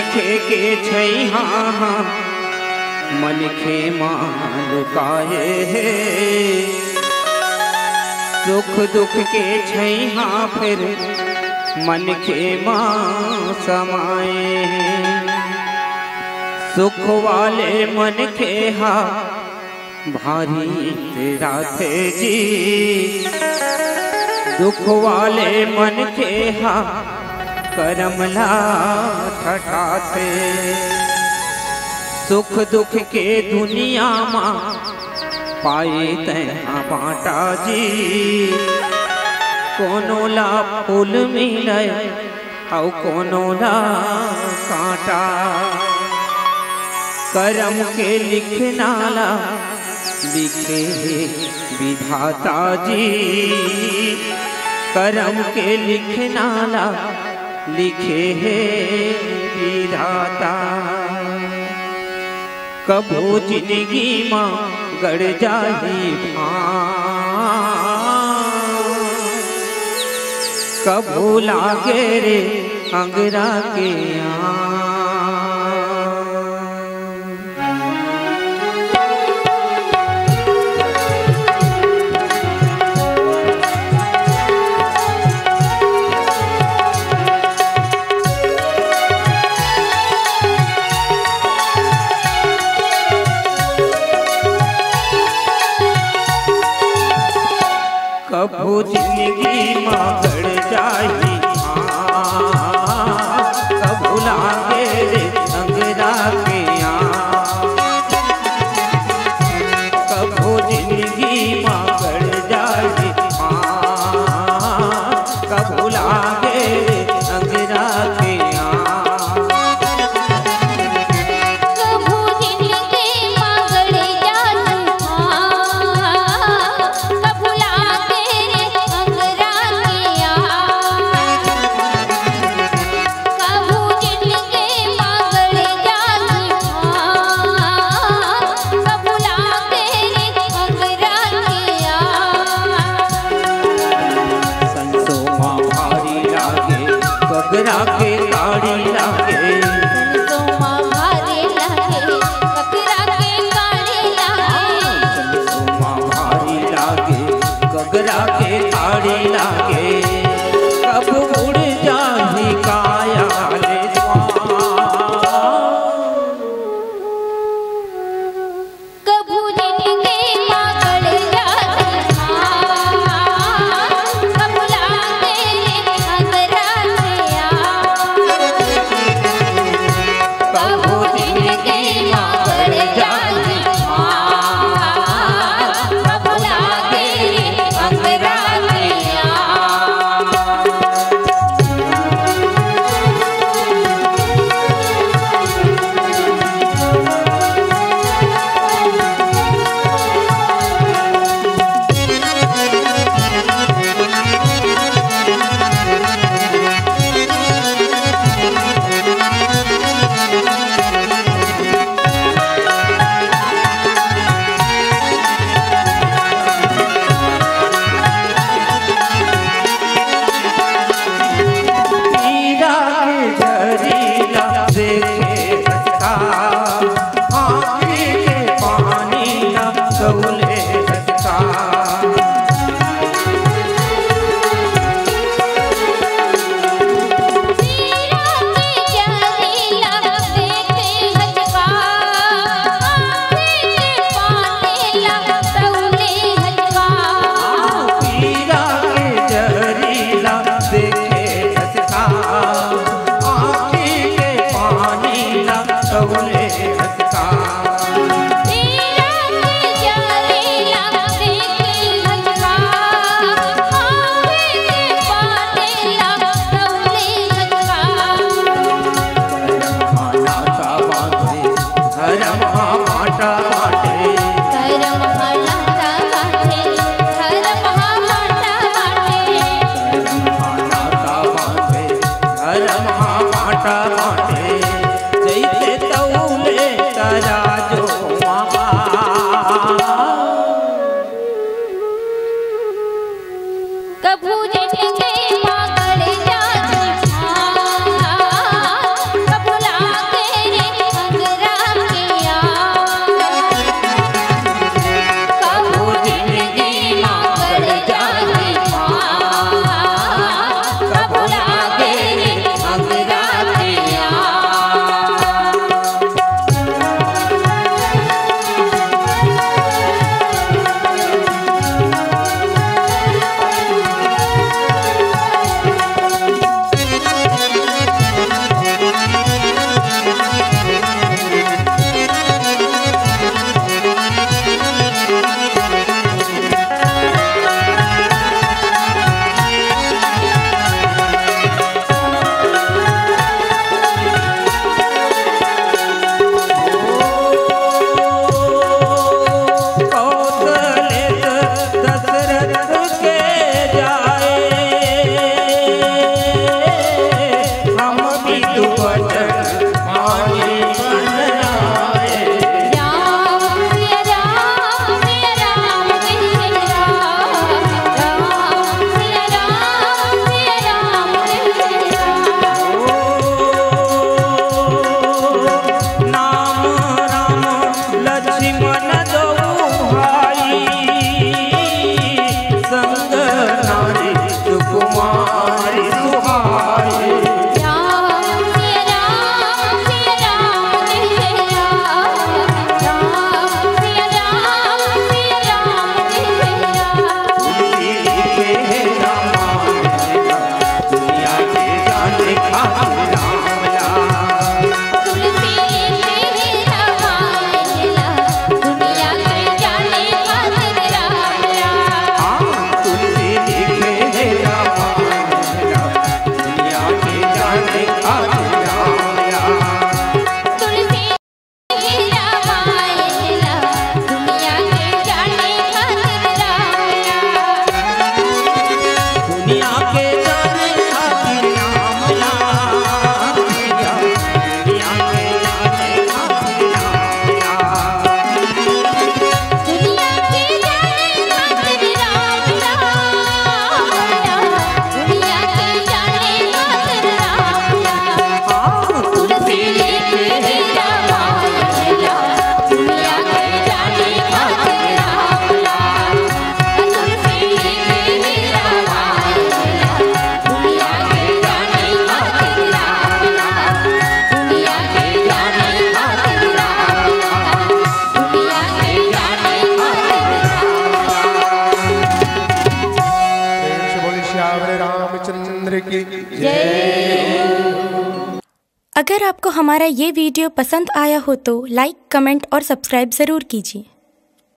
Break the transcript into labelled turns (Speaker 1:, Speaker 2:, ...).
Speaker 1: मनखे के छै हाँ मनखे मान लुकाए है, सुख दुख के छै हाँ फिर मनखे मां समाए। सुख वाले मनखे हा भारी तेरा थे जी, दुख वाले मनखे हा करमला ठठा थे। सुख दुख के दुनिया मां पाए तैं बाटा जी, कोनो ला फूल मिले औ कोनो ला कांटा। करम के लिखना ला लिखे विधाता जी, करम के लिखना ला लिखे है विधाता। कबो जिंदगी मां गड़ जाही कबो लागे रे अंगरा के कबो जिंदगी मां गड़ जाही कबो लागे रे अंगरा के कबो जिंदगी मां गड़ जाही कबो लागे रे अंगरा के कगरा के काड़ी लागे,
Speaker 2: संसोमा भारी लागे कगरा के काड़ी लागे,
Speaker 1: संसोमा भारी लागे कगरा के काड़ी लागे। कब उड़ जाही काया ले
Speaker 2: कबू जिंदगी मां गड़ जाती कबू लागे रे अंगरा
Speaker 1: के मन दो भाई संग नारी सुकुमारी सुहाई
Speaker 3: अगर आपको हमारा ये वीडियो पसंद आया हो तो लाइक, कमेंट और सब्सक्राइब ज़रूर कीजिए।